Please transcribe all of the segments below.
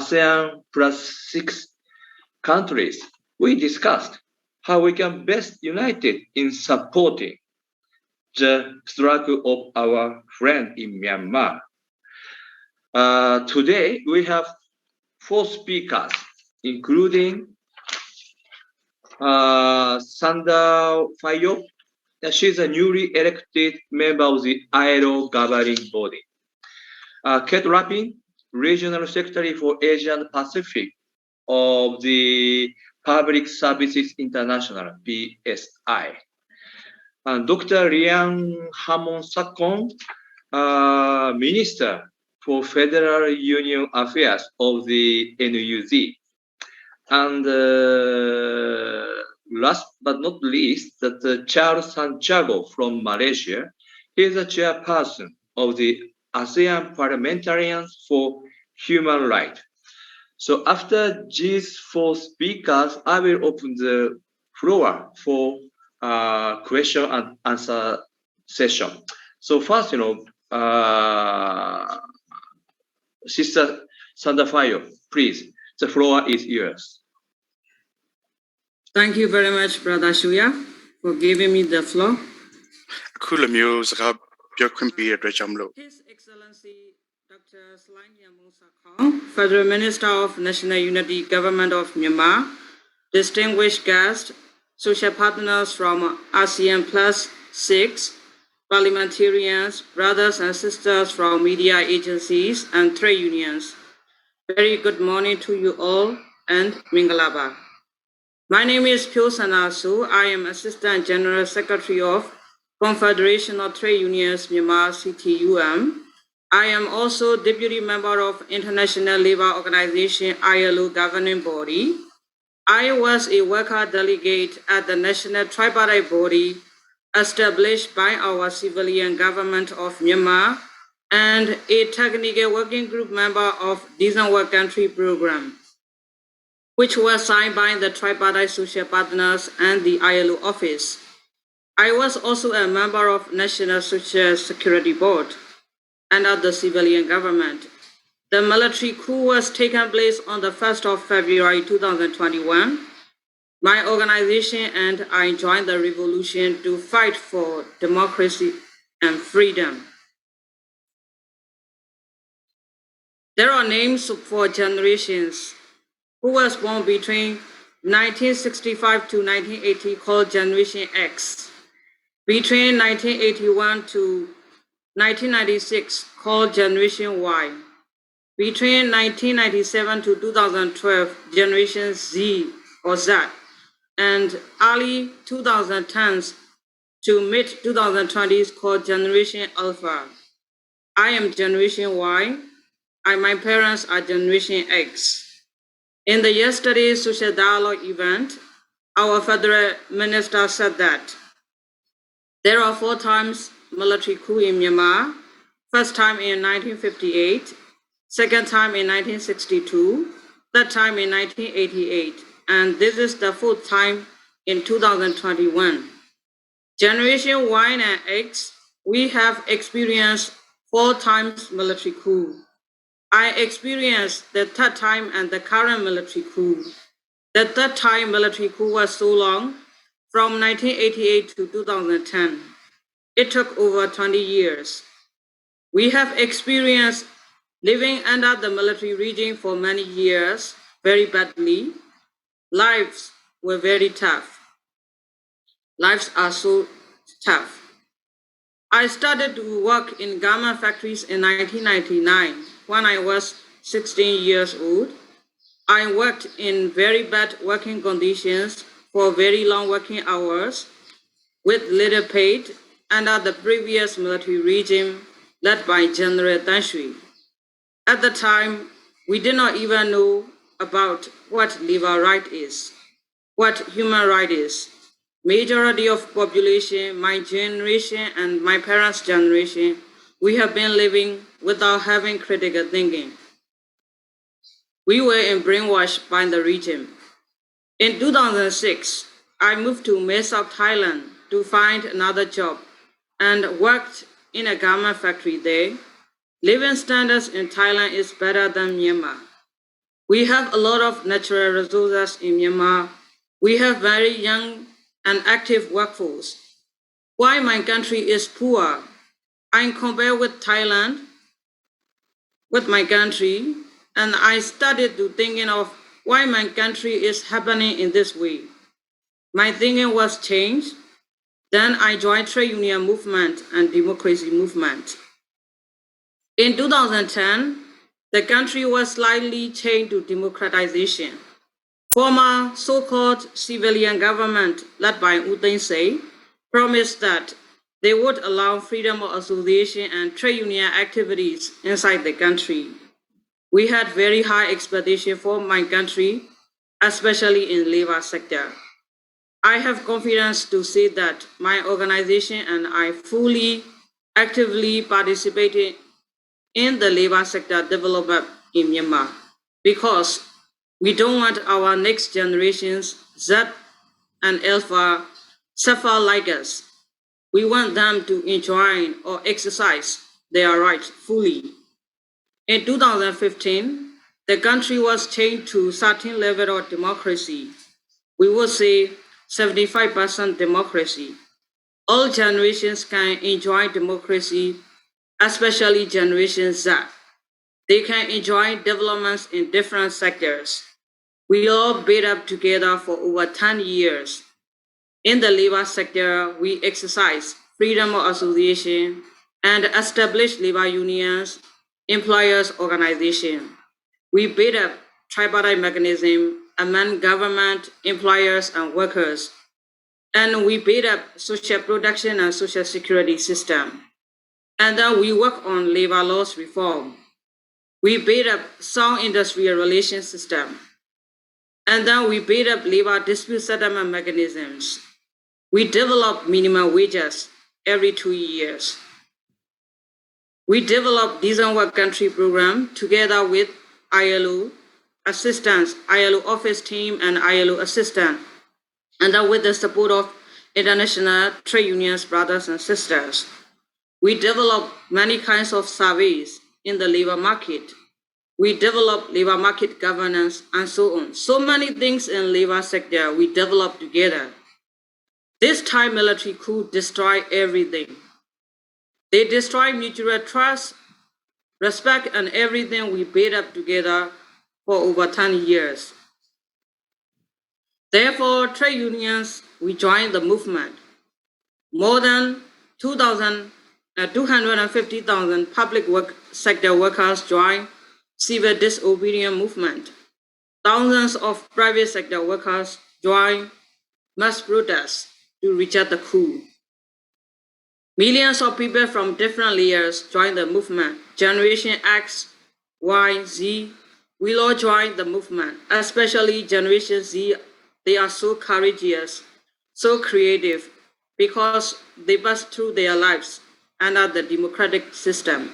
ASEAN plus 6 countries, we discussed how we can best unite in supporting the struggle of our friend in Myanmar. Today, we have 4 speakers, including Sandar Phyo. She's a newly elected member of the ILO governing body. Lappin, Regional Secretary for Asia and Pacific of the Public Services International, PSI. And Dr. Liang Hamon Sakon, Minister for Federal Union Affairs of the NUZ. And last but not least, that Charles Santiago from Malaysia. He is the chairperson of the Asean Parliamentarians for Human Rights. So after these 4 speakers, I will open the floor for question and answer session. So first, Sister Sandar Phyo, please, the floor is yours. Thank you very much, Brother Shuya, for giving me the floor. His Excellency Dr. Federal Minister of National Unity Government of Myanmar, distinguished guests, social partners from ASEAN plus 6, parliamentarians, brothers and sisters from media agencies and trade unions. Very good morning to you all and Mingalaba. My name is Phyo. I am Assistant General Secretary of Confederation of Trade Unions Myanmar, CTUM. I am also Deputy Member of International Labour Organization ILO governing body. I was a worker delegate at the National Tripartite body established by our civilian government of Myanmar and a technical working group member of Decent Work Country program, which was signed by the Tripartite social partners and the ILO office. I was also a member of National Social Security Board under the civilian government. The military coup was taken place on the 1st of February 2021. My organization and I joined the revolution to fight for democracy and freedom. There are names for generations who was born between 1965 to 1980 called Generation X, between 1981 to 1996 called Generation Y, between 1997 to 2012 Generation Z or Z, and early 2010s to mid 2020s called Generation Alpha. I am Generation Y, and my parents are Generation X. In the yesterday's social dialogue event, our federal minister said that there are 4 times military coup in Myanmar, first time in 1958, second time in 1962, third time in 1988, and this is the 4th time in 2021. Generation Y and X, we have experienced 4 times military coup. I experienced the 3rd time and the current military coup. The 3rd time military coup was so long, from 1988 to 2010. It took over 20 years. We have experienced living under the military regime for many years, very badly. Lives were very tough. Lives are so tough. I started to work in garment factories in 1999 when I was 16 years old. I worked in very bad working conditions for very long working hours with little paid under the previous military regime led by General Tan Shui. At the time, we did not even know about what labor right is, what human right is. Majority of population, my generation and my parents' generation, we have been living without having critical thinking. We were brainwashed by the regime. In 2006, I moved to South Thailand to find another job and worked in a garment factory there. Living standards in Thailand is better than Myanmar. We have a lot of natural resources in Myanmar. We have very young and active workforce. Why my country is poor? I compare with Thailand, with my country, and I started to thinking of why my country is happening in this way. My thinking was changed. Then I joined trade union movement and democracy movement. In 2010, the country was slightly changed to democratization. Former so-called civilian government led by U Thein Sein promised that they would allow freedom of association and trade union activities inside the country. We had very high expectation for my country, especially in labor sector. I have confidence to say that my organization and I fully, actively participated in the labor sector development in Myanmar because we don't want our next generations, Z and Alpha, suffer like us. We want them to enjoy or exercise their rights fully. In 2015, the country was changed to certain level of democracy. We would say 75% democracy. All generations can enjoy democracy, especially Generation Z. They can enjoy developments in different sectors. We all built up together for over 10 years. In the labor sector, we exercise freedom of association and establish labor unions, employers' organization. We built up tripartite mechanism among government, employers, and workers. And we built up social protection and social security system. And then we work on labor laws reform. We built up sound industrial relations system. And then we built up labor dispute settlement mechanisms. We develop minimum wages every 2 years. We develop decent work country program together with ILO assistants, ILO office team, and ILO assistant, and then with the support of international trade unions, brothers and sisters. We develop many kinds of surveys in the labor market. We develop labor market governance and so on. So many things in labor sector we develop together. This Thai military coup destroy everything. They destroy mutual trust, respect, and everything we built up together for over 10 years. Therefore, trade unions, we joined the movement. More than 250,000 public sector workers joined civil disobedience movement. Thousands of private sector workers joined mass protests to reject the coup. Millions of people from different layers joined the movement. Generation X, Y, Z, we all joined the movement, especially Generation Z. They are so courageous, so creative, because they passed through their lives under the democratic system.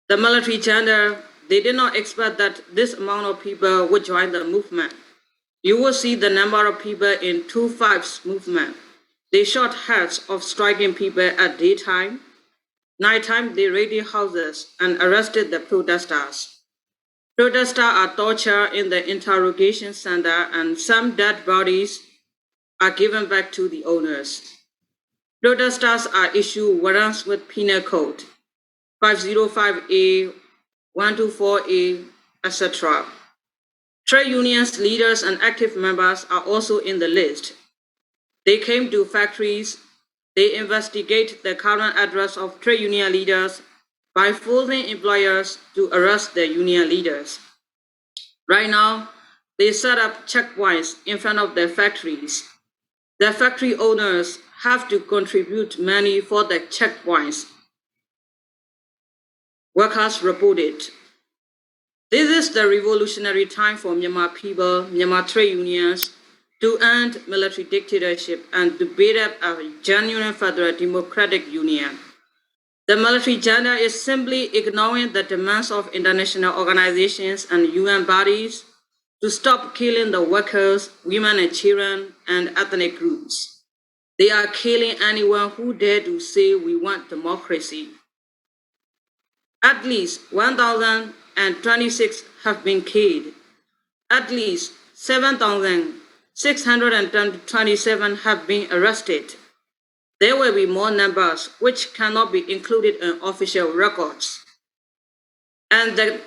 The military junta, they did not expect that this amount of people would join the movement. You will see the number of people in 2-5's movement. They shot heads of striking people at daytime. Nighttime, they raided houses and arrested the protesters. Protesters are tortured in the interrogation center, and some dead bodies are given back to the owners. Protesters are issued warrants with penal code 505A, 124A, etc. Trade unions leaders and active members are also in the list. They came to factories. They investigate the current address of trade union leaders by forcing employers to arrest the union leaders. Right now, they set up checkpoints in front of their factories. The factory owners have to contribute money for the checkpoints. Workers reported. This is the revolutionary time for Myanmar people, Myanmar trade unions, to end military dictatorship and to build up a genuine federal democratic union. The military junta is simply ignoring the demands of international organizations and UN bodies to stop killing the workers, women and children, and ethnic groups. They are killing anyone who dare to say we want democracy. At least 1,026 have been killed. At least 7,627 have been arrested. There will be more numbers which cannot be included in official records. And the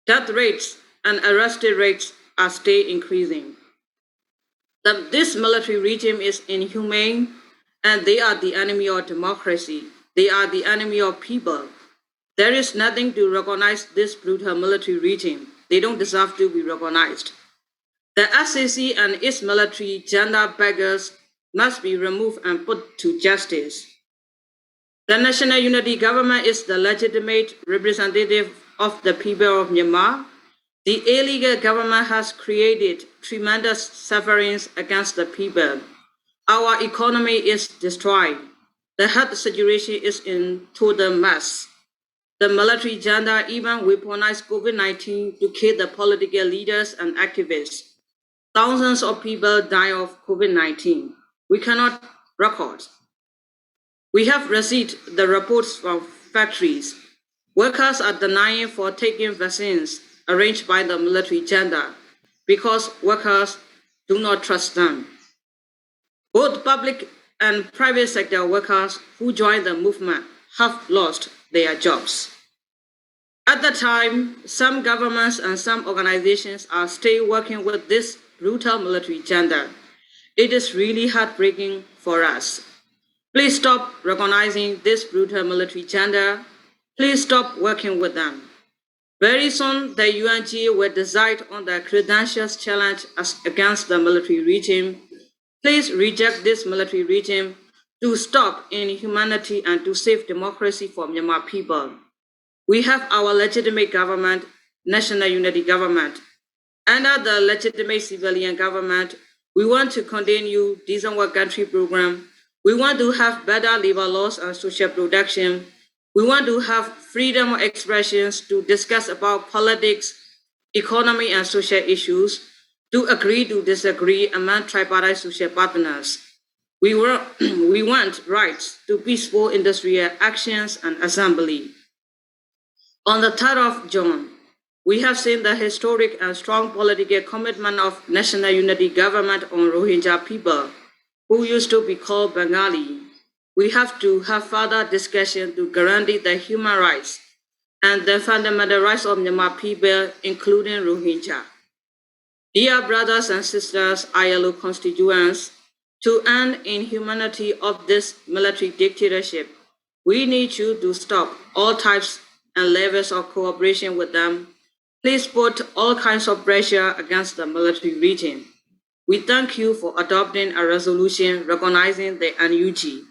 death rates and arrested rates are still increasing. This military regime is inhumane, and they are the enemy of democracy. They are the enemy of people. There is nothing to recognize this brutal military regime. They don't deserve to be recognized. The SAC and its military gender beggars must be removed and put to justice. The National Unity Government is the legitimate representative of the people of Myanmar. The illegal government has created tremendous sufferings against the people. Our economy is destroyed. The health situation is in total mess. The military agenda even weaponized COVID-19 to kill the political leaders and activists. Thousands of people die of COVID-19. We cannot record. We have received the reports from factories. Workers are denying for taking vaccines arranged by the military agenda because workers do not trust them. Both public and private sector workers who joined the movement have lost their jobs. At the time, some governments and some organizations are still working with this brutal military agenda. It is really heartbreaking for us. Please stop recognizing this brutal military agenda. Please stop working with them. Very soon, the UNG will decide on the credentials challenge against the military regime. Please reject this military regime to stop inhumanity and to save democracy for Myanmar people. We have our legitimate government, National Unity Government. Under the legitimate civilian government, we want to continue decent work country program. We want to have better labor laws and social protection. We want to have freedom of expressions to discuss about politics, economy, and social issues, to agree to disagree among tripartite social partners. We want rights to peaceful industrial actions and assembly. On the 3rd of June, we have seen the historic and strong political commitment of National Unity Government on Rohingya people, who used to be called Bengali. We have to have further discussion to guarantee the human rights and the fundamental rights of Myanmar people, including Rohingya. Dear brothers and sisters, ILO constituents, to end inhumanity of this military dictatorship, we need you to stop all types and levels of cooperation with them. Please put all kinds of pressure against the military regime. We thank you for adopting a resolution recognizing the NUG.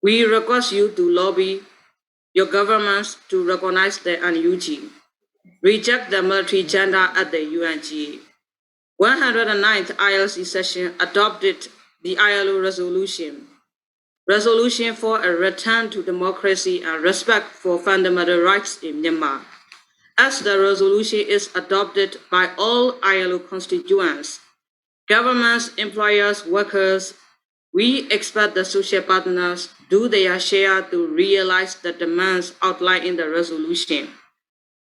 We request you to lobby your governments to recognize the NUG. Reject the military agenda at the UNG. 109th ILC session adopted the ILO resolution. Resolution for a return to democracy and respect for fundamental rights in Myanmar. As the resolution is adopted by all ILO constituents, governments, employers, workers, we expect the social partners do their share to realize the demands outlined in the resolution.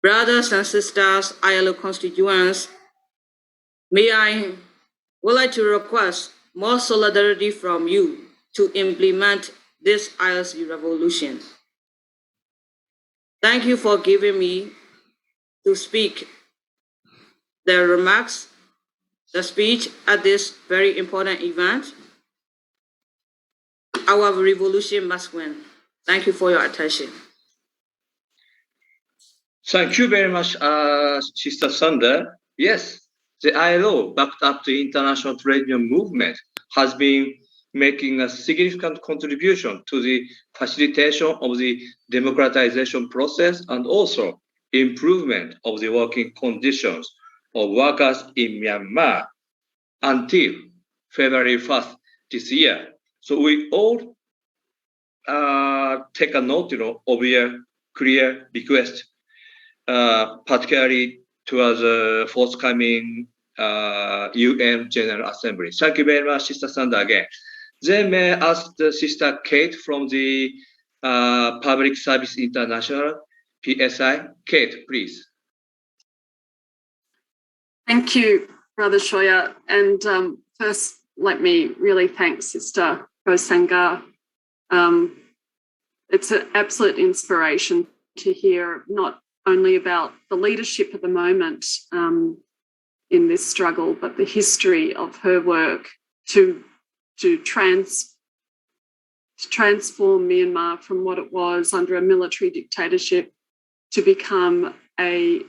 Brothers and sisters, ILO constituents, would like to request more solidarity from you to implement this ILC revolution. Thank you for giving me to speak the speech at this very important event. Our revolution must win. Thank you for your attention. Thank you very much, Sister Sandar. Yes, the ILO, backed up the international trade union movement, has been making a significant contribution to the facilitation of the democratization process and also improvement of the working conditions of workers in Myanmar until February 1st this year. So we all take a note, of your clear request, particularly towards the forthcoming UN General Assembly. Thank you very much, Sister Sandar, again. Then may I ask the Sister Kate from the Public Service International, PSI. Kate, please. Thank you, Brother Shoya. And first, let me really thank Sister Sandar. It's an absolute inspiration to hear not only about the leadership at the moment in this struggle, but the history of her work to transform Myanmar from what it was under a military dictatorship to become a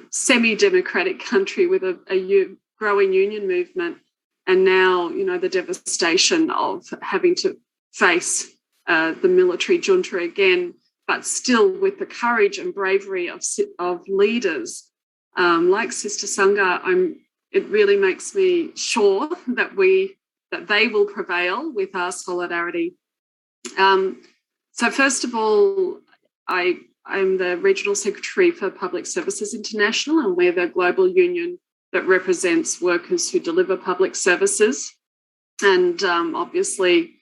semi-democratic country with a growing union movement, and now, you know, the devastation of having to face the military junta again, but still with the courage and bravery of leaders like Sister Sangha. It really makes me sure that they will prevail with our solidarity. So first of all, I'm the Regional Secretary for Public Services International, and we're the global union that represents workers who deliver public services. And obviously,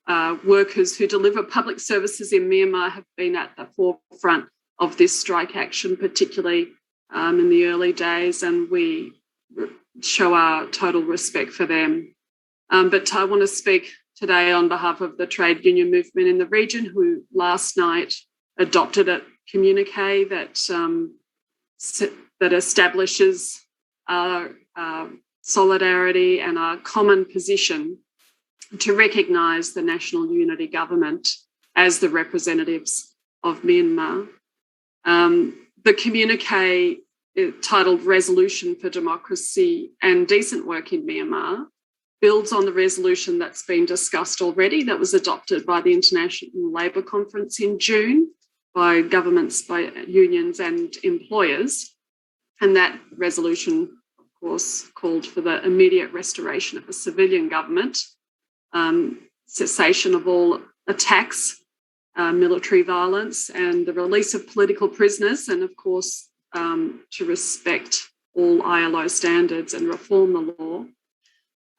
workers who deliver public services in Myanmar have been at the forefront of this strike action, particularly in the early days, and we show our total respect for them. But I want to speak today on behalf of the trade union movement in the region, who last night adopted a communique that establishes our solidarity and our common position to recognise the National Unity Government as the representatives of Myanmar. The communique, titled Resolution for Democracy and Decent Work in Myanmar, builds on the resolution that's been discussed already, that was adopted by the International Labour Conference in June by governments, by unions and employers. And that resolution, of course, called for the immediate restoration of a civilian government, cessation of all attacks, military violence, and the release of political prisoners, and of course, to respect all ILO standards and reform the law.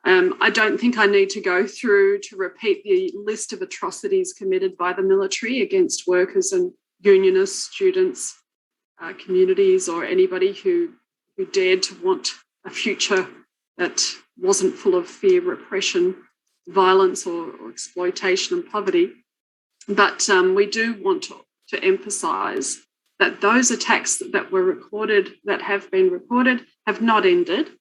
I don't think I need to go through to repeat the list of atrocities committed by the military against workers and unionists, students, communities, or anybody who dared to want a future that wasn't full of fear, repression, violence, or exploitation and poverty. But we do want to emphasise that those attacks that were recorded, that have been recorded, have not ended,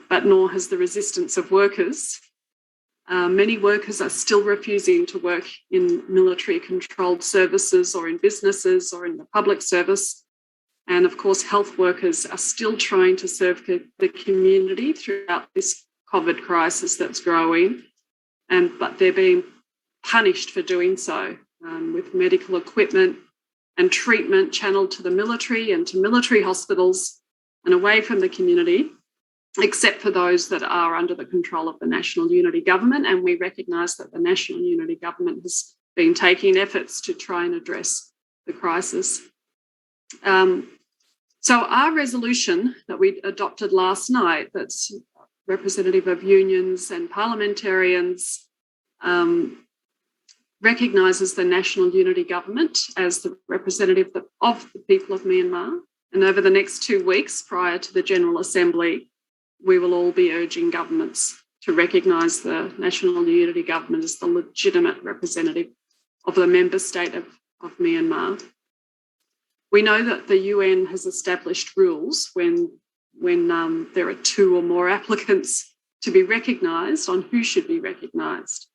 but nor has the resistance of workers. Many workers are still refusing to work in military-controlled services or in businesses or in the public service. And of course, health workers are still trying to serve the community throughout this COVID crisis that's growing, but they're being punished for doing so, with medical equipment and treatment channeled to the military and to military hospitals and away from the community, except for those that are under the control of the National Unity Government. And we recognise that the National Unity Government has been taking efforts to try and address the crisis. So our resolution that we adopted last night, that's representative of unions and parliamentarians, recognises the National Unity Government as the representative of the people of Myanmar. And over the next 2 weeks prior to the General Assembly, we will all be urging governments to recognise the National Unity Government as the legitimate representative of the member state of Myanmar. We know that the UN has established rules when there are 2 or more applicants to be recognised on who should be recognised.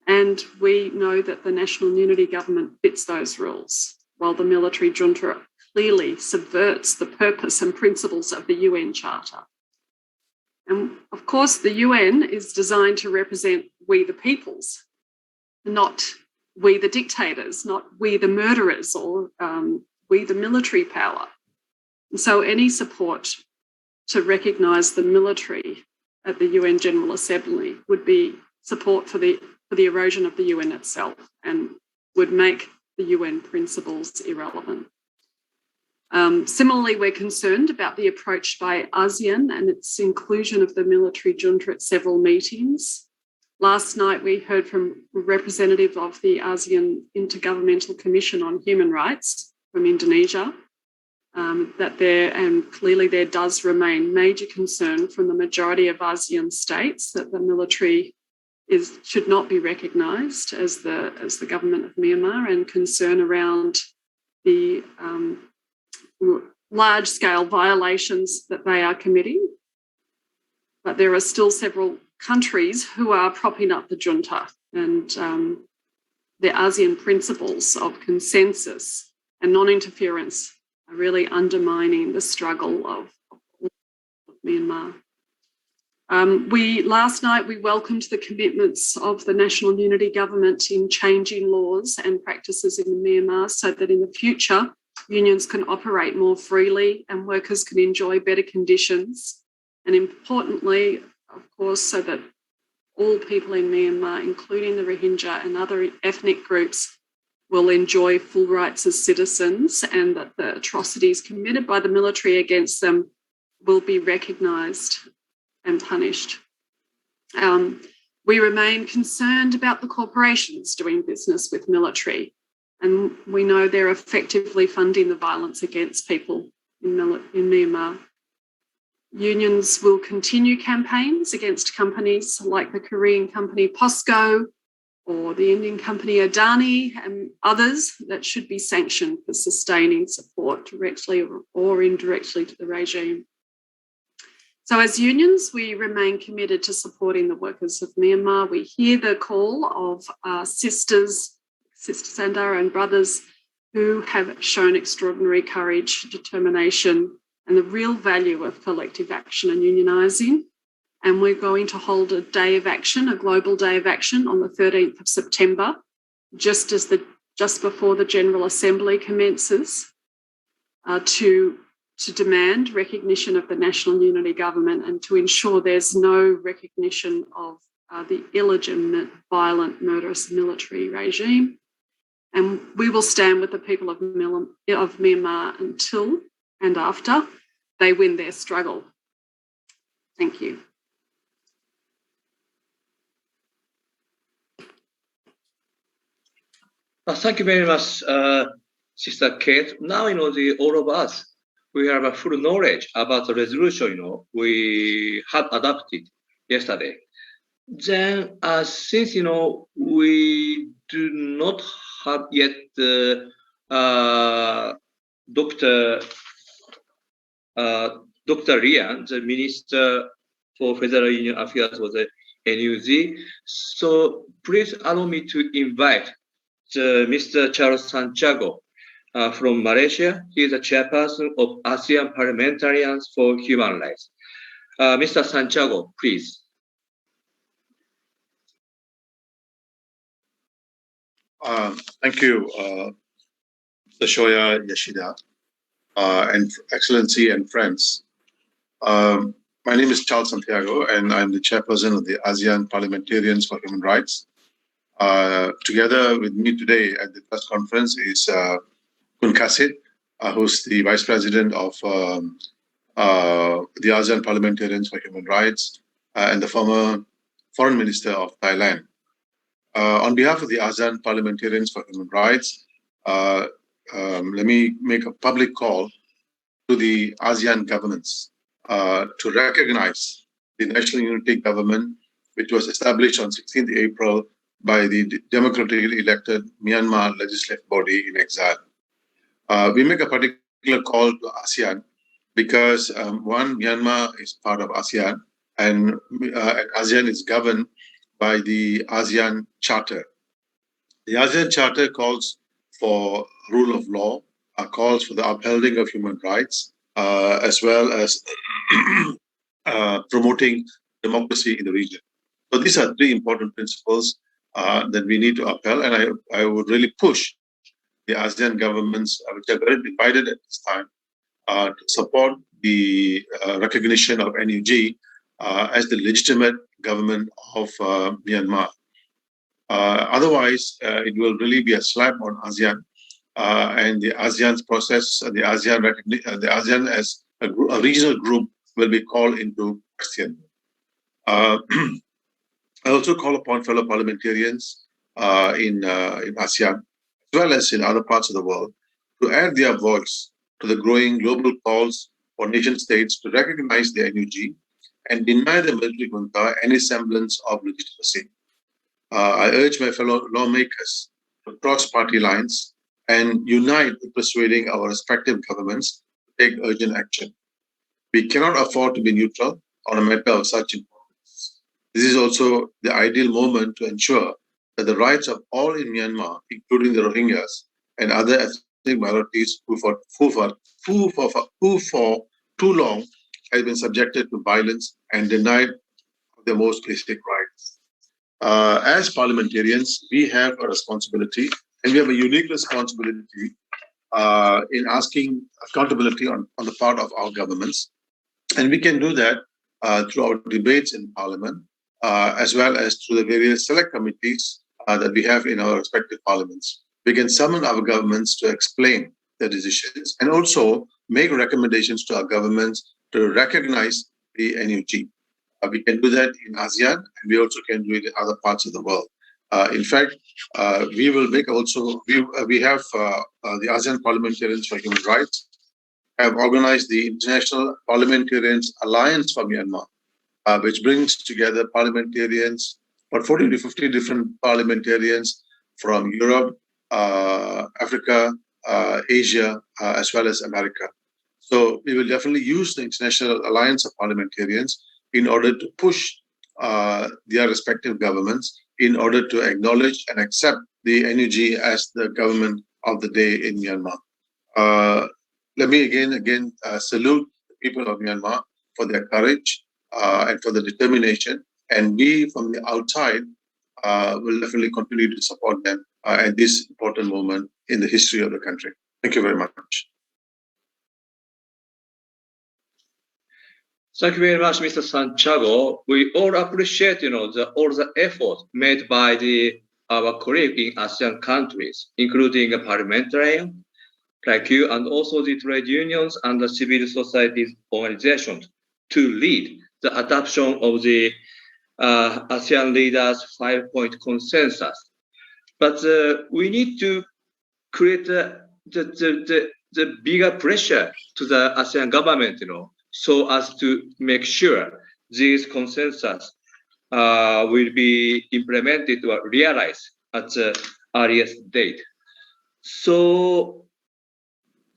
And we know that the National Unity Government fits those rules, while the military junta clearly subverts the purpose and principles of the UN Charter. And of course, the UN is designed to represent we the peoples, not we the dictators, not we the murderers, or we the military power. And so any support to recognise the military at the UN General Assembly would be support for the erosion of the UN itself and would make the UN principles irrelevant. Similarly, we're concerned about the approach by ASEAN and its inclusion of the military junta at several meetings. Last night, we heard from a representative of the ASEAN Intergovernmental Commission on Human Rights from Indonesia. And clearly there does remain major concern from the majority of ASEAN states that the military should not be recognised as the government of Myanmar, and concern around the large-scale violations that they are committing. But there are still several countries who are propping up the junta, and the ASEAN principles of consensus and non-interference are really undermining the struggle of Myanmar. Last night we welcomed the commitments of the National Unity Government in changing laws and practices in Myanmar so that in the future unions can operate more freely and workers can enjoy better conditions. And importantly, of course, so that all people in Myanmar, including the Rohingya and other ethnic groups, will enjoy full rights as citizens, and that the atrocities committed by the military against them will be recognised and punished. We remain concerned about the corporations doing business with military, and we know they're effectively funding the violence against people in Myanmar. Unions will continue campaigns against companies like the Korean company POSCO or the Indian company Adani and others that should be sanctioned for sustaining support directly or indirectly to the regime. So as unions, we remain committed to supporting the workers of Myanmar. We hear the call of our sisters, Sister Sandar and brothers, who have shown extraordinary courage, determination, and the real value of collective action and unionising. And we're going to hold a day of action, a global day of action on the 13th of September, just before the General Assembly commences, to demand recognition of the National Unity Government and to ensure there's no recognition of the illegitimate, violent, murderous military regime. And we will stand with the people of Myanmar until and after they win their struggle. Thank you. Thank you very much, Sister Kate. Now, all of us, we have a full knowledge about the resolution, we had adopted yesterday. Then, since, we do not have yet Dr. Lian, the Minister for Federal Union Affairs was the NUG. So please allow me to invite Mr. Charles Santiago from Malaysia. He is the chairperson of ASEAN Parliamentarians for Human Rights. Mr. Santiago, please. Thank you, Mr. Shoya Yoshida, and Excellency and friends. My name is Charles Santiago, and I'm the chairperson of the ASEAN Parliamentarians for Human Rights. Together with me today at the press conference is Kun Kasit, who's the Vice President of the ASEAN Parliamentarians for Human Rights and the former Foreign Minister of Thailand. On behalf of the ASEAN Parliamentarians for Human Rights, let me make a public call to the ASEAN governments to recognize the National Unity Government, which was established on 16th April by the democratically elected Myanmar Legislative Body in exile. We make a particular call to ASEAN because, one, Myanmar is part of ASEAN, and ASEAN is governed by the ASEAN Charter. The ASEAN Charter calls for rule of law, calls for the upholding of human rights, as well as promoting democracy in the region. So these are three important principles that we need to upheld, and I would really push the ASEAN governments, which are very divided at this time, to support the recognition of NUG as the legitimate government of Myanmar. Otherwise, it will really be a slap on ASEAN and the ASEAN's process. The ASEAN as a regional group will be called into question. I also call upon fellow parliamentarians in ASEAN, as well as in other parts of the world, to add their voice to the growing global calls for nation-states to recognize the NUG and deny the military junta any semblance of legitimacy. I urge my fellow lawmakers to cross party lines and unite in persuading our respective governments to take urgent action. We cannot afford to be neutral on a matter of such importance. This is also the ideal moment to ensure that the rights of all in Myanmar, including the Rohingyas and other ethnic minorities who for too long have been subjected to violence and denied their most basic rights. As parliamentarians, we have a responsibility, and we have a unique responsibility in asking accountability on the part of our governments. And we can do that through our debates in Parliament, as well as through the various select committees that we have in our respective parliaments. We can summon our governments to explain their decisions and also make recommendations to our governments to recognize the NUG. We can do that in ASEAN, and we also can do it in other parts of the world. In fact, we will make also, we have the ASEAN Parliamentarians for Human Rights have organized the International Parliamentarians Alliance for Myanmar, which brings together parliamentarians, about 40 to 50 different parliamentarians from Europe, Africa, Asia, as well as America. So we will definitely use the International Alliance of Parliamentarians in order to push their respective governments in order to acknowledge and accept the NUG as the government of the day in Myanmar. Let me again salute the people of Myanmar for their courage and for the determination. And we, from the outside, will definitely continue to support them at this important moment in the history of the country. Thank you very much. Thank you very much, Mr. Santiago. We all appreciate, all the effort made by our colleagues in ASEAN countries, including a parliamentarian like you, and also the trade unions and the civil society organizations to lead the adoption of the ASEAN leaders' 5-point consensus. But we need to create the bigger pressure to the ASEAN government, so as to make sure this consensus will be implemented or realized at the earliest date. So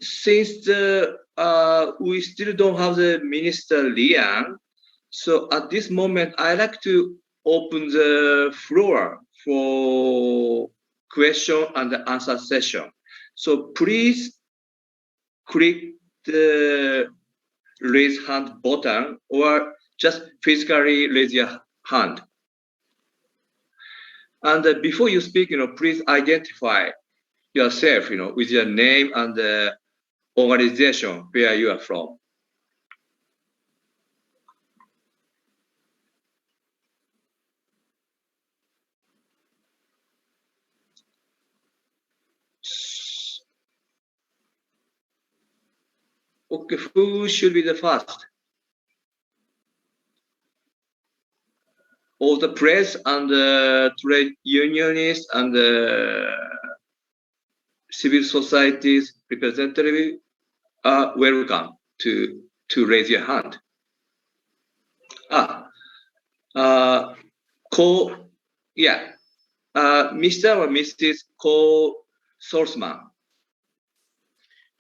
since we still don't have the Minister Liang, so at this moment, I'd like to open the floor for question and answer session. So please click the raise hand button or just physically raise your hand. And before you speak, please identify yourself, with your name and the organization where you are from. Okay, who should be the first? All the press and the trade unionists and the civil societies representatives are welcome to raise your hand. Mr. or Mrs. Sourceman.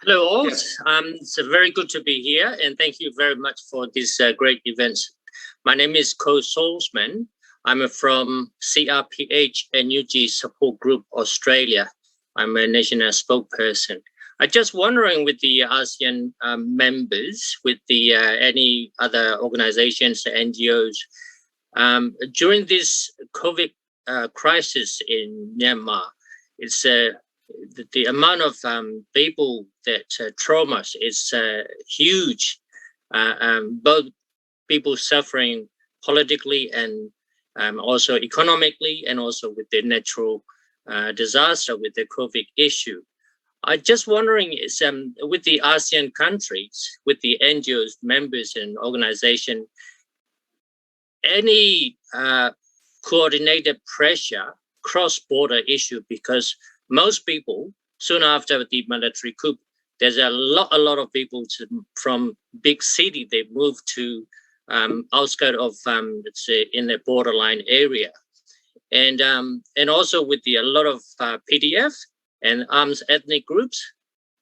Hello all, Yes. It's very good to be here and thank you very much for this great event. My name is Ko Solzman. I'm from CRPH NUG Support Group Australia. I'm a national spokesperson. I'm just wondering with the ASEAN members, with the any other organizations, NGOs, during this COVID crisis in Myanmar, it's the amount of people that traumas is huge. Both people suffering politically and also economically, and also with the natural disaster with the COVID issue. I'm just wondering, is with the ASEAN countries, with the NGOs, members and organization, any coordinated pressure, cross-border issue, because most people soon after the military coup, there's a lot of people from big city, they moved to outskirts of, let's say, in the borderline area. And also with a lot of PDF and armed ethnic groups.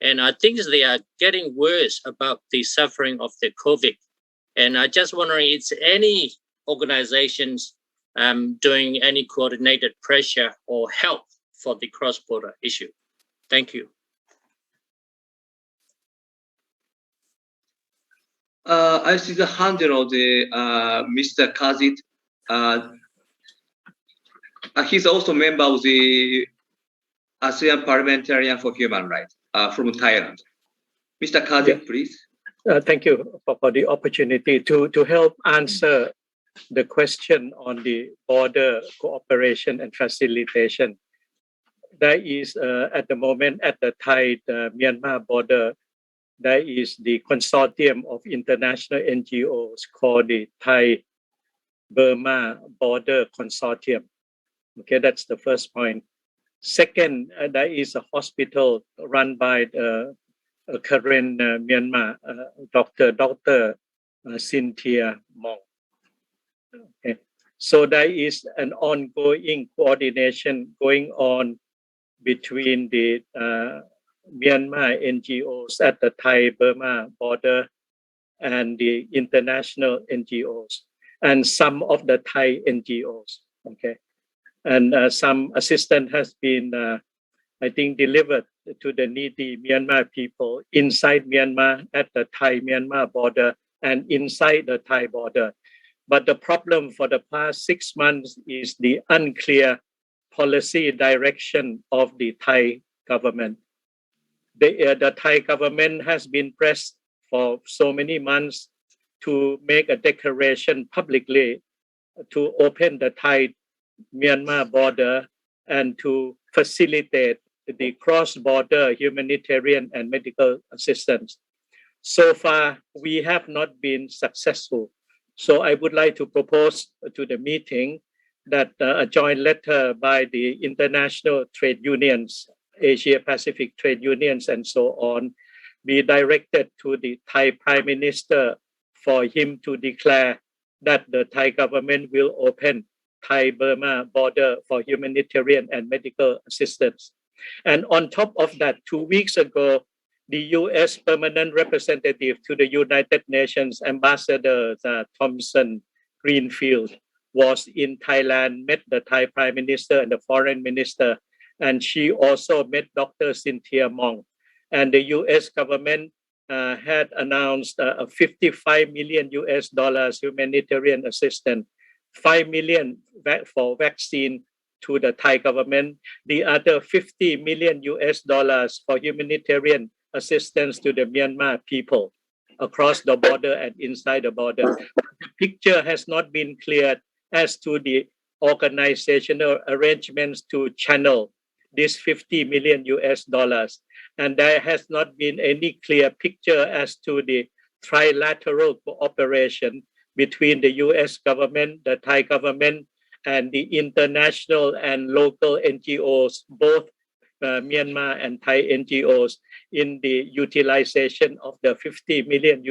And I think they are getting worse about the suffering of the COVID. And I just wondering, is any organizations doing any coordinated pressure or help for the cross-border issue? Thank you. I see the hand of the Mr. Kazit. He's also member of the ASEAN Parliamentarian for Human Rights from Thailand. Mr. Kazit, please. Thank you for the opportunity to help answer the question on the border cooperation and facilitation. There is at the moment at the Thai-Myanmar border, there is the consortium of international NGOs called the Thai-Burma Border Consortium. Okay, that's the first point. Second, there is a hospital run by the current Myanmar Dr. Santiago. Okay. So there is an ongoing coordination going on between the Myanmar NGOs at the Thai-Burma border and the international NGOs and some of the Thai NGOs. Okay, and some assistance has been, I think, delivered to the needy Myanmar people inside Myanmar at the Thai-Myanmar border and inside the Thai border. But the problem for the past 6 months is the unclear policy direction of the Thai government. The Thai government has been pressed for so many months to make a declaration publicly to open the Thai-Myanmar border and to facilitate the cross-border humanitarian and medical assistance. So far, we have not been successful. So I would like to propose to the meeting that a joint letter by the international trade unions, Asia Pacific trade unions and so on, be directed to the Thai Prime Minister for him to declare that the Thai government will open Thai-Burma border for humanitarian and medical assistance. And on top of that, 2 weeks ago, the U.S. Permanent Representative to the United Nations, Ambassador Thompson Greenfield, was in Thailand, met the Thai Prime Minister and the Foreign Minister, and she also met Dr. Santiago. And the U.S. government had announced a $55 million humanitarian assistance, 5 million for vaccine to the Thai government, the other $50 million for humanitarian assistance to the Myanmar people across the border and inside the border. The picture has not been cleared as to the organizational arrangements to channel this $50 million. And there has not been any clear picture as to the trilateral cooperation between the US government, the Thai government, and the international and local NGOs, both Myanmar and Thai NGOs, in the utilization of the $50 million.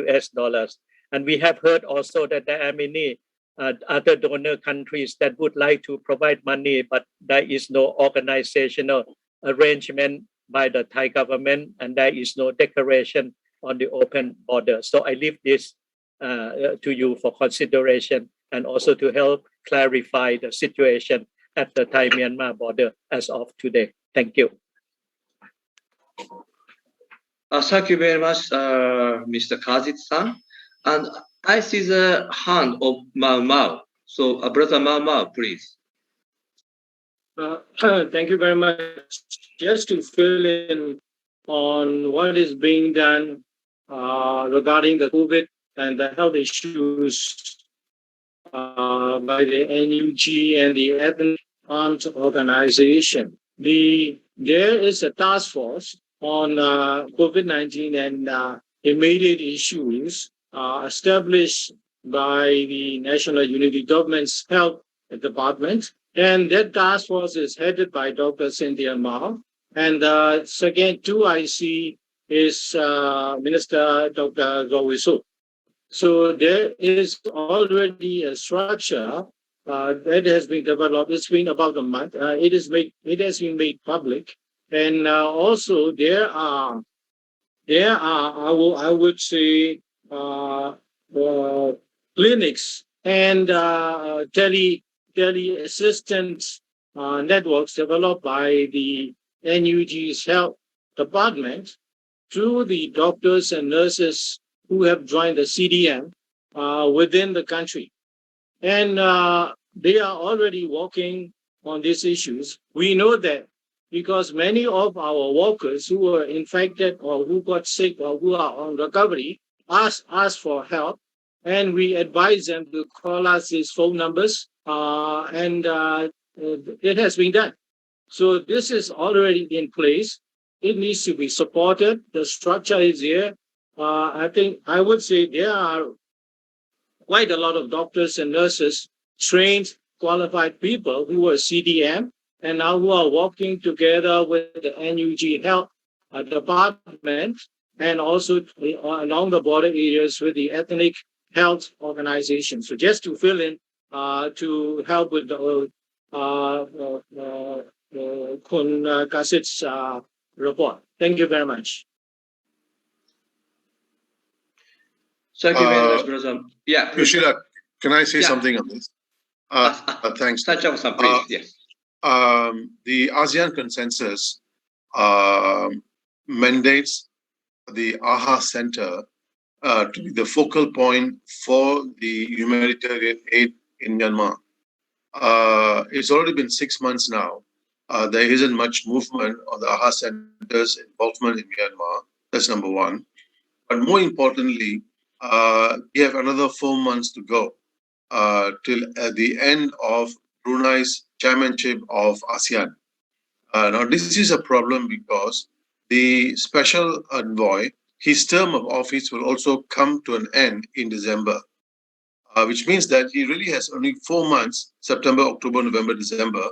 And we have heard also that there are many other donor countries that would like to provide money, but there is no organizational arrangement by the Thai government, and there is no declaration on the open border. So I leave this to you for consideration and also to help clarify the situation at the Thai-Myanmar border as of today. Thank you. Thank you very much, Mr. Kazit-san. And I see the hand of Mau Mau. So, Brother Mau Mau, please. Thank you very much. Just to fill in on what is being done regarding the COVID and the health issues by the NUG and the Ethnic Arms Organization. There is a task force on COVID-19 and immediate issues established by the National Unity Government's Health Department. And that task force is headed by Dr. Santiago. And the second two I see is Minister Dr. Gowisu. So there is already a structure that has been developed. It's been about a month. It has been made public, and also there are I would say clinics and tele assistance networks developed by the NUG's health department to the doctors and nurses who have joined the CDM within the country. And they are already working on these issues. We know that because many of our workers who were infected or who got sick or who are on recovery ask for help, and we advise them to call us these phone numbers, and it has been done. So this is already in place. It needs to be supported. The structure is here. I think I would say there are quite a lot of doctors and nurses, trained, qualified people who are CDM and now who are working together with the NUG Health Department and also along the border areas with the ethnic health organizations. So just to fill in, to help with the Kun Kasit's report. Thank you very much. Thank you very much, brother. Yeah. Yoshida, can I say Yeah. something on this? Thanks. Santiago-san, please. Yes. The ASEAN consensus mandates the AHA Center to be the focal point for the humanitarian aid in Myanmar. It's already been 6 months now. There isn't much movement on the AHA Center's involvement in Myanmar. That's number one. But more importantly, we have another 4 months to go till the end of Brunei's chairmanship of ASEAN. Now, this is a problem because the special envoy, his term of office will also come to an end in December, which means that he really has only 4 months, September, October, November, December,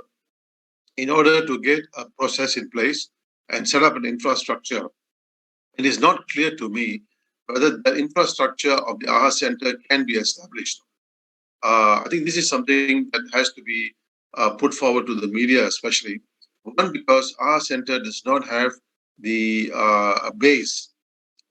in order to get a process in place and set up an infrastructure. It is not clear to me whether the infrastructure of the AHA Center can be established. I think this is something that has to be put forward to the media, especially. One, because AHA Center does not have the base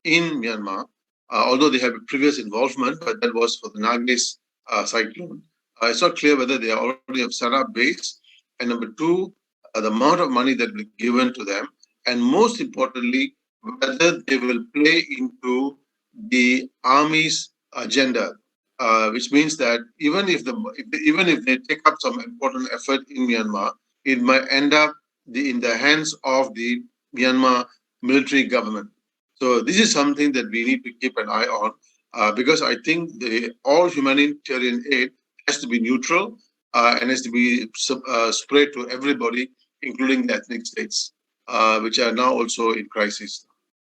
in Myanmar, although they have a previous involvement, but that was for the Nagnis cyclone. It's not clear whether they already have set up base. And number two, the amount of money that will be given to them. And most importantly, whether they will play into the army's agenda, which means that even if they take up some important effort in Myanmar, it might end up in the hands of the Myanmar military government. So this is something that we need to keep an eye on, because I think all humanitarian aid has to be neutral and has to be spread to everybody, including the ethnic states, which are now also in crisis,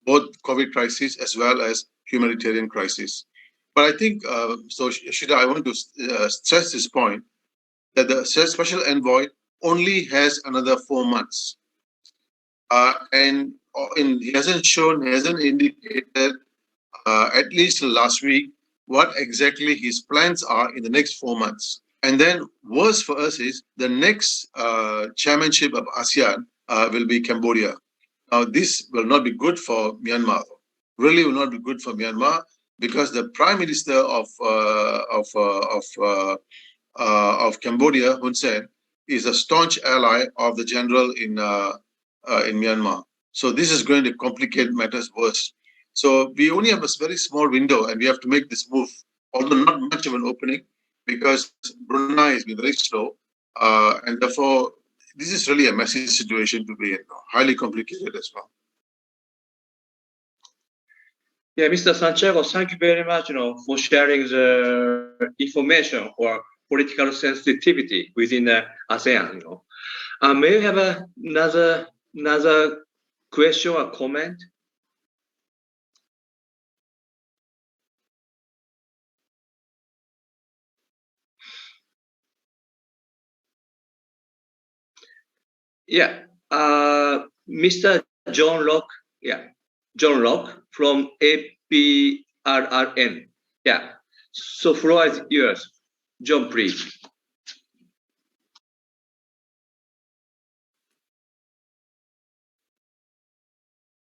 both COVID crisis as well as humanitarian crisis. But I think, so Shida, I want to stress this point, that the special envoy only has another 4 months. And he hasn't indicated, at least last week, what exactly his plans are in the next 4 months. And then worse for us is the next chairmanship of ASEAN will be Cambodia. Now, this will not be good for Myanmar. Really will not be good for Myanmar, because the Prime Minister of Cambodia, Hun Sen, is a staunch ally of the general in Myanmar. So this is going to complicate matters worse. So we only have a very small window, and we have to make this move, although not much of an opening, because Brunei has been very slow, and therefore this is really a messy situation to be in, highly complicated as well. Yeah, Mr. Santiago, thank you very much, for sharing the information or political sensitivity within the ASEAN. May I have another question or comment? Yeah. Mr. John Locke, John Locke from APRRN. So floor is yours. John, please.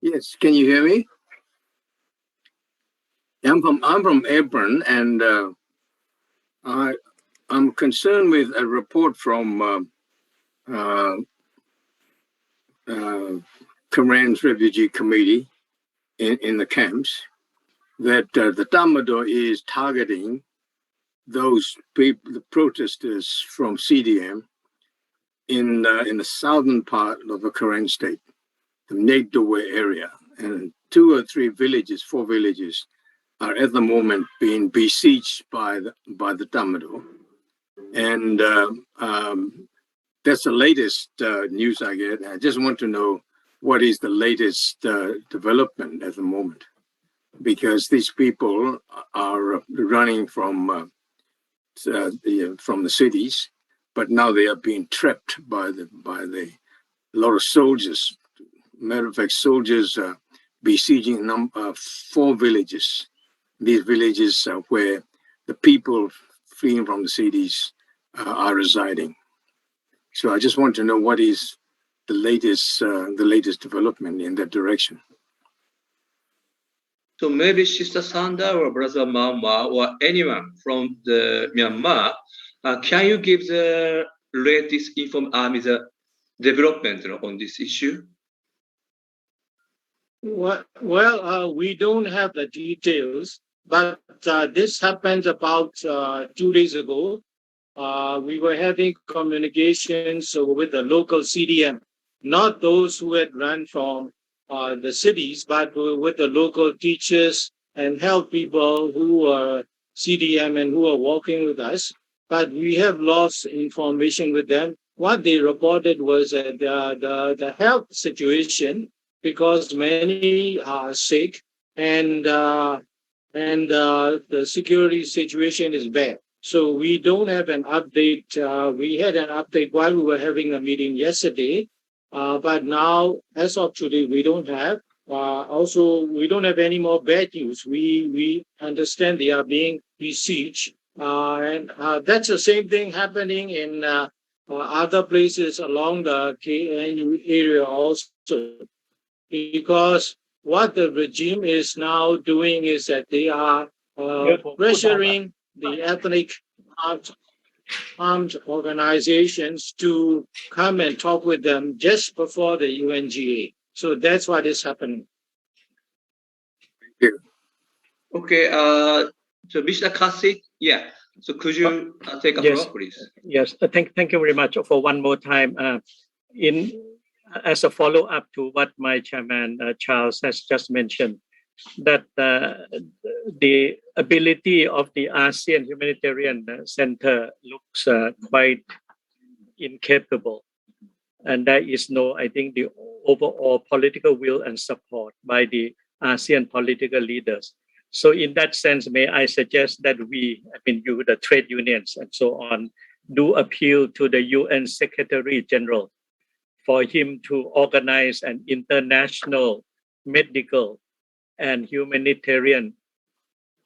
Yes, can you hear me? I'm from Auburn, and I'm concerned with a report from Korean's Refugee Committee in the camps that the Tamado is targeting those people, the protesters from CTUM in the southern part of the Korean state, the Nagdawe area, and 2 or 3 villages, 4 villages are at the moment being besieged by the Tamado. And that's the latest news I get. I just want to know what is the latest development at the moment, because these people are running from the cities, but now they are being trapped by a lot of soldiers. Matter of fact, soldiers besieging 4 villages. These villages are where the people fleeing from the cities are residing. So I just want to know what is the latest development in that direction. So maybe Sister Sandar or Brother Mama or anyone from the Myanmar, can you give the latest the development on this issue? Well, we don't have the details, but this happened about 2 days ago. We were having communications with the local CTUM, not those who had run from the cities, but with the local teachers and health people who are CTUM and who are working with us. But we have lost information with them. What they reported was that the health situation, because many are sick and the security situation is bad. So we don't have an update. We had an update while we were having a meeting yesterday, but now, as of today, we don't have. Also, we don't have any more bad news. We understand they are being besieged, and that's the same thing happening in other places along the KNU area also. Because what the regime is now doing is that they are pressuring the ethnic armed organizations to come and talk with them just before the UNGA. So that's what is happening. Okay, so Mr. Kasi, so could you take a floor, please? Yes, thank you very much for one more time. As a follow-up to what my chairman Charles has just mentioned, that the ability of the ASEAN Humanitarian Center looks quite incapable, and there is no, I think, the overall political will and support by the ASEAN political leaders. So in that sense, may I suggest that we, you, the trade unions and so on, do appeal to the UN Secretary General for him to organize an international medical and humanitarian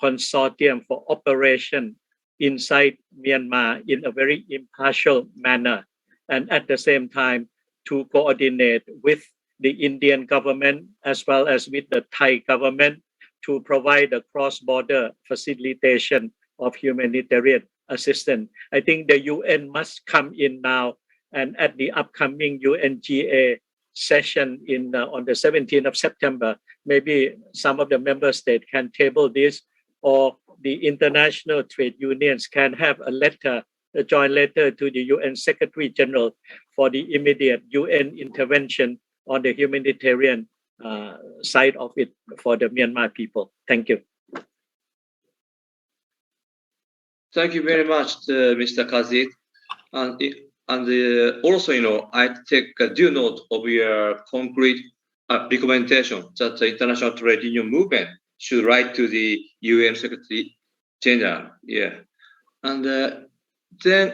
consortium for operation inside Myanmar in a very impartial manner, and at the same time to coordinate with the Indian government as well as with the Thai government to provide a cross-border facilitation of humanitarian assistance. I think the UN must come in now, and at the upcoming UNGA session on the 17th of September, maybe some of the member states can table this, or the international trade unions can have a joint letter to the UN Secretary General for the immediate UN intervention on the humanitarian side of it for the Myanmar people. Thank you. Thank you very much, Mr. Kazit. And also, I take due note of your concrete recommendation that the International Trade Union Movement should write to the UN Secretary General. And then,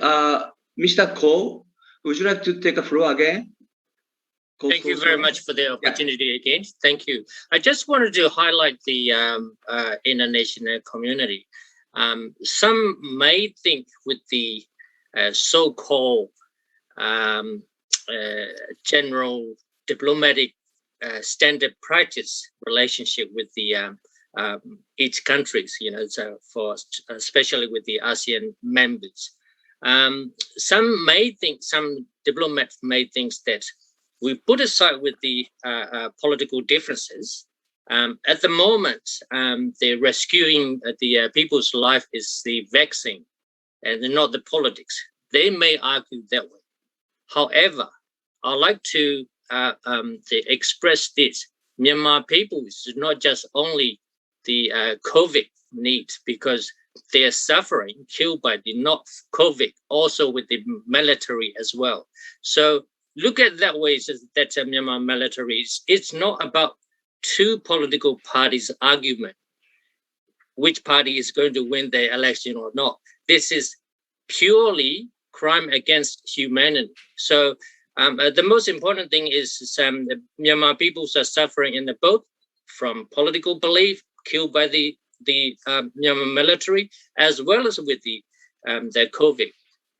Mr. Ko, would you like to take a floor again? Thank you very much for the opportunity again. Thank you. I just wanted to highlight the international community. Some may think with the so-called general diplomatic standard practice relationship with the each countries, so for especially with the ASEAN members. Some diplomats may think that we put aside with the political differences. At the moment, the rescuing the people's life is the vaccine and not the politics. They may argue that way. However, I'd like to express this. Myanmar people is not just only the COVID need, because they are suffering, killed by the not COVID, also with the military as well. So look at that way, that Myanmar military, it's not about two political parties' argument, which party is going to win the election or not. This is purely crime against humanity. So the most important thing is the Myanmar people are suffering in the both from political belief, killed by the Myanmar military, as well as with the COVID.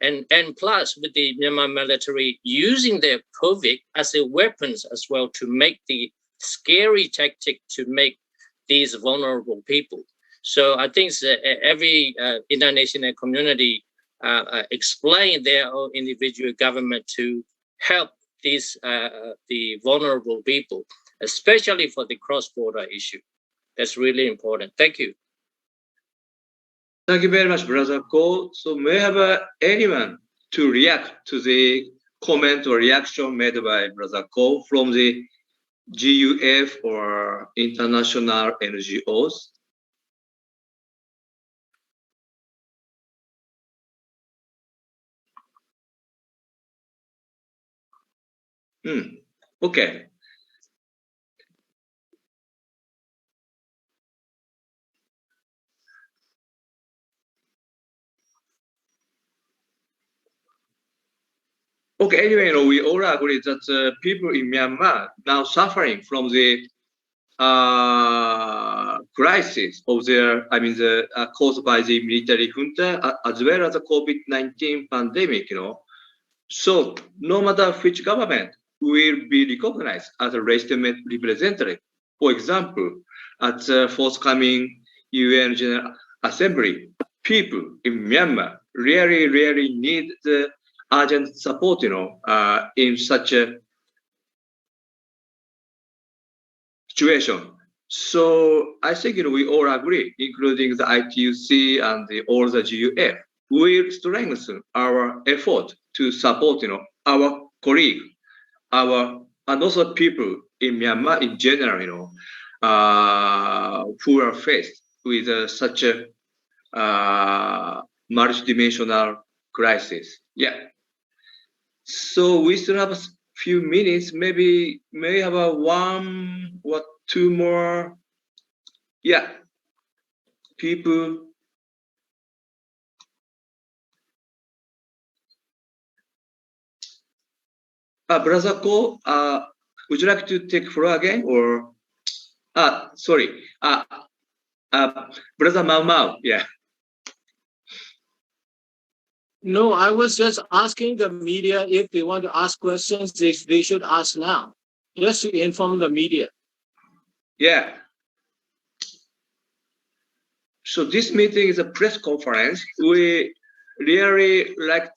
And plus with the Myanmar military using their COVID as a weapons as well to make the scary tactic to make these vulnerable people. So I think every international community explain their own individual government to help these the vulnerable people, especially for the cross-border issue. That's really important. Thank you. Thank you very much, Brother Ko. So may I have anyone to react to the comment or reaction made by Brother Ko from the GUF or international NGOs? Okay. Okay, anyway, we all agree that people in Myanmar now suffering from the crisis of their, caused by the military junta, as well as the COVID-19 pandemic, So no matter which government will be recognized as a legitimate representative. For example, at the forthcoming UN General Assembly, people in Myanmar really need the urgent support, in such a situation. So I think we all agree, including the ITUC and all the GUF, will strengthen our effort to support, our colleagues, and also people in Myanmar in general, who are faced with such a multidimensional crisis. Yeah. So we still have a few minutes. Maybe may have a one or two more. Yeah. People. Brother Ko, would you like to take floor again, or? Sorry. Brother Mau, yeah. No, I was just asking the media if they want to ask questions, they should ask now, just to inform the media. Yeah. So this meeting is a press conference. We really like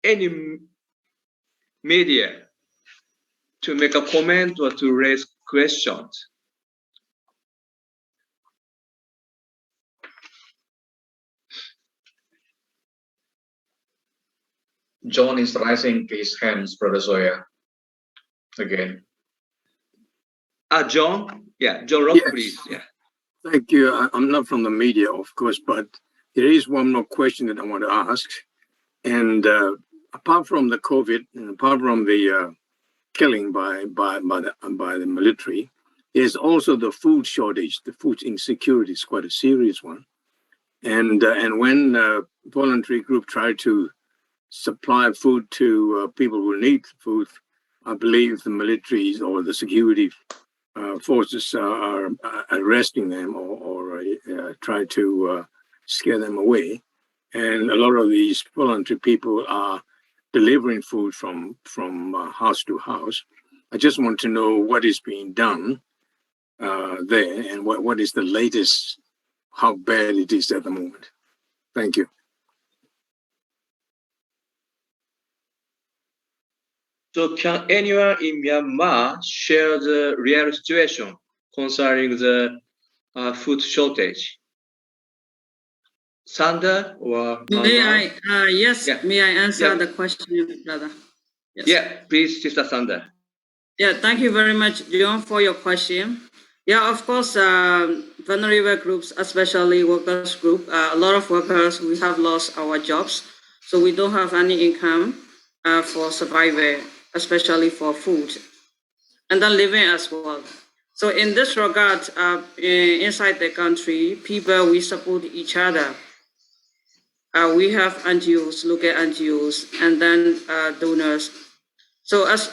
any media to make a comment or to raise questions. John is raising his hands, Brother Zoya. Again. John? Yeah, John Rock, yes. Please. Yeah. Thank you. I'm not from the media, of course, but there is one more question that I want to ask. And apart from the COVID, and apart from the killing by the military, there's also the food shortage. The food insecurity is quite a serious one. And when voluntary group try to supply food to people who need food, I believe the militaries or the security forces are arresting them or try to scare them away. And a lot of these voluntary people are delivering food from house to house. I just want to know what is being done there and what is the latest, how bad it is at the moment. Thank you. So can anyone in Myanmar share the real situation concerning the food shortage? Sandar or May I? Yes. Yeah. May I answer Yeah. the question, brother? Yes. Yeah, please, Sister Sandar. Yeah. Thank you very much, John, for your question. Yeah, of course, vulnerable groups, especially workers group, a lot of workers, we have lost our jobs. So we don't have any income for survival, especially for food and then living as well. So in this regard, inside the country, people, we support each other. We have NGOs, local NGOs, and then donors. So as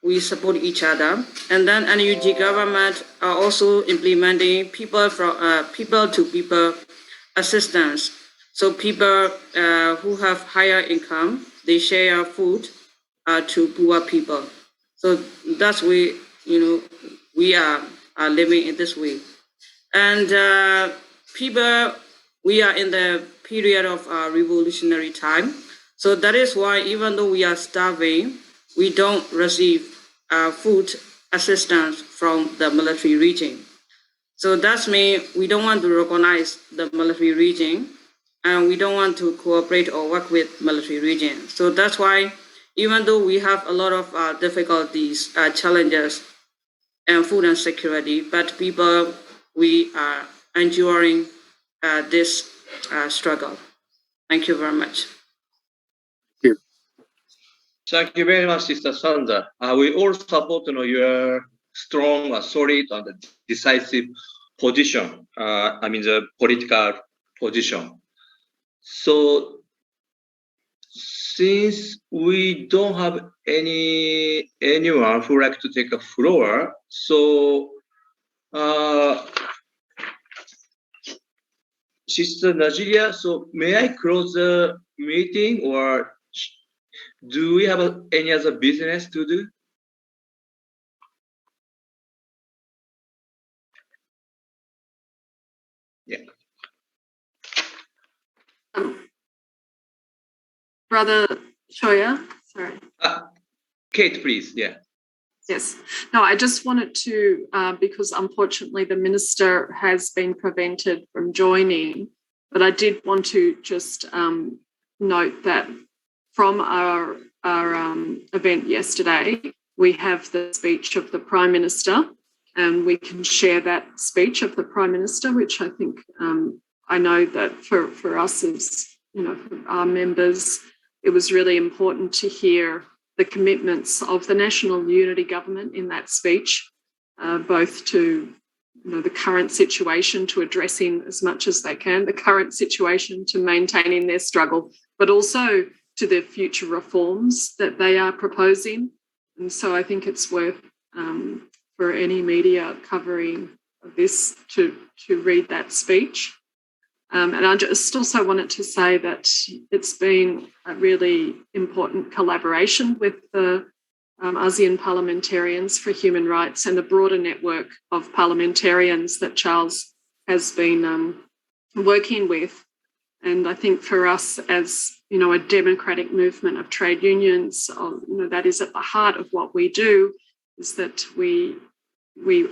we support each other, and then NUG government are also implementing people to people assistance. So people who have higher income, they share food to poor people. So that's we are living in this way, and people, we are in the period of revolutionary time. So that is why even though we are starving, we don't receive food assistance from the military regime. So that's mean we don't want to recognize the military regime, and we don't want to cooperate or work with military regime. So that's why even though we have a lot of difficulties, challenges, and food insecurity, but people, we are enduring this struggle. Thank you very much. Thank you very much, Sister Sandar. We all support your strong, solid, and decisive position. The political position. So, since we don't have anyone who would like to take a floor, so Sister Najiria, so may I close the meeting, or do we have any other business to do? Yeah. Brother Choya, sorry. Kate, please. Yeah. Yes. No, I just wanted to, because unfortunately the minister has been prevented from joining, but I did want to just note that from our event yesterday, we have the speech of the Prime Minister, and we can share that speech of the Prime Minister, which I think I know that for us as for our members, it was really important to hear the commitments of the National Unity Government in that speech, both to the current situation, to addressing as much as they can the current situation, to maintaining their struggle, but also to the future reforms that they are proposing. And so I think it's worth for any media covering this to read that speech. And I just also wanted to say that it's been a really important collaboration with the ASEAN Parliamentarians for Human Rights and the broader network of parliamentarians that Charles has been working with. And I think for us as, a democratic movement of trade unions, that is at the heart of what we do, is that we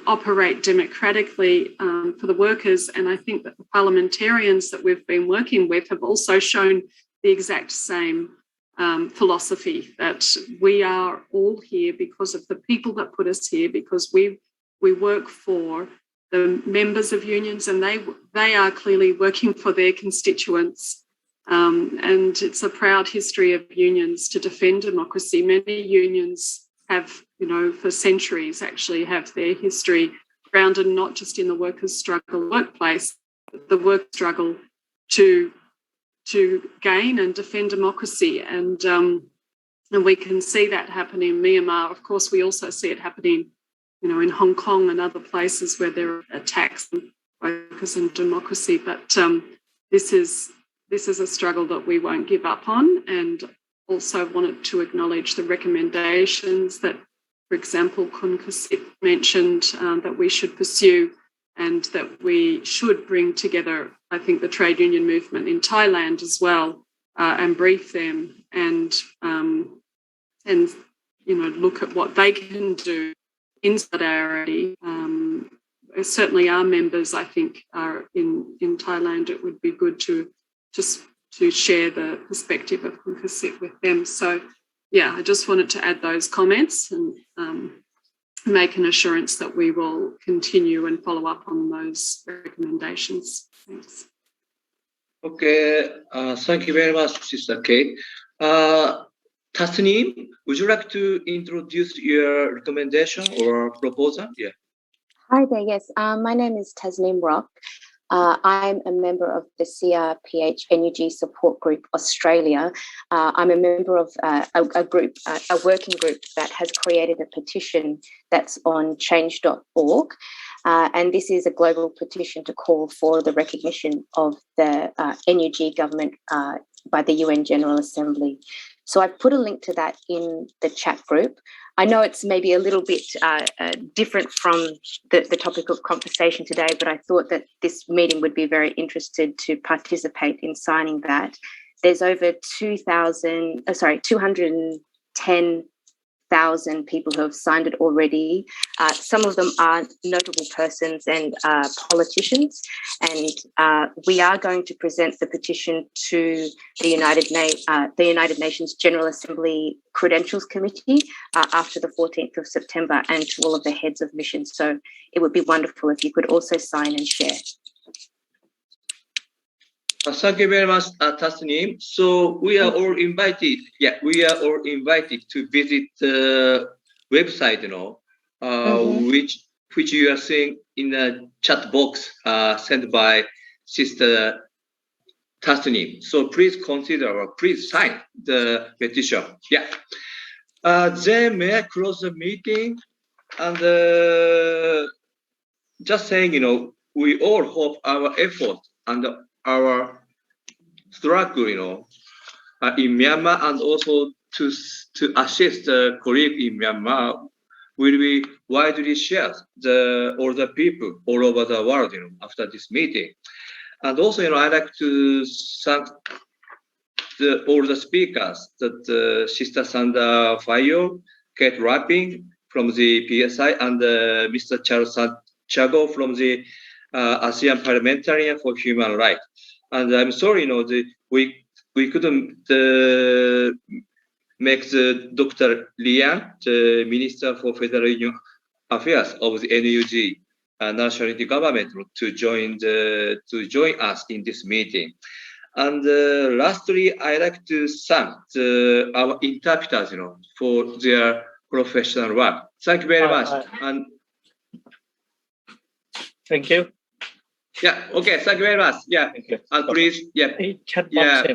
operate democratically for the workers. And I think that the parliamentarians that we've been working with have also shown the exact same philosophy, that we are all here because of the people that put us here, because we work for the members of unions, and they are clearly working for their constituents. And it's a proud history of unions to defend democracy. Many unions have, for centuries actually have their history grounded not just in the workers' struggle workplace, but the work struggle to gain and defend democracy. And And we can see that happen in Myanmar. Of course, we also see it happening, in Hong Kong and other places where there are attacks and focus on democracy. But this is a struggle that we won't give up on, and also wanted to acknowledge the recommendations that, for example, Kun Kasip mentioned that we should pursue, and that we should bring together, I think, the trade union movement in Thailand as well, and brief them and look at what they can do in solidarity. Certainly our members, I think, are in Thailand. It would be good to share the perspective of Kun Kasip with them. So, yeah, I just wanted to add those comments and make an assurance that we will continue and follow up on those recommendations. Thanks. Okay, thank you very much, Sister Kate. Tasneem, would you like to introduce your recommendation or proposal? Yeah. Hi there, yes. My name is Tasneem Rock. I'm a member of the CRPH NUG Support Group Australia. I'm a member of a working group that has created a petition that's on change.org. And this is a global petition to call for the recognition of the NUG government by the UN General Assembly. So I've put a link to that in the chat group. I know it's maybe a little bit different from the topic of conversation today, but I thought that this meeting would be very interested to participate in signing that. There's over 210,000 people who have signed it already. Some of them are notable persons and politicians, and we are going to present the petition to the United Nations General Assembly Credentials Committee after the 14th of September, and to all of the heads of missions. So it would be wonderful if you could also sign and share. Thank you very much, Tasneem. So we are all invited. Yeah, we are all invited to visit the website, which you are seeing in the chat box sent by Sister Tasneem. So please consider or please sign the petition. Yeah. Then may I close the meeting and just saying, we all hope our effort and our struggle, in Myanmar, and also to assist the colleague in Myanmar will be widely shared all the people all over the world, after this meeting. And also, I'd like to thank all the speakers, that Sister Sandar Phyo, Kate Lappin from the PSI, and Mr. Charles Santiago from the Asean Parliamentarians for Human Rights. And I'm sorry, we couldn't make the Dr. Liang, the Minister for Federal Union Affairs of the NUG National Unity Government, to join us in this meeting. And lastly, I'd like to thank our interpreters, for their professional work. Thank you very much. And thank you. yeah, okay, thank you very much. Yeah, Thank you. and please, yeah. Chat box,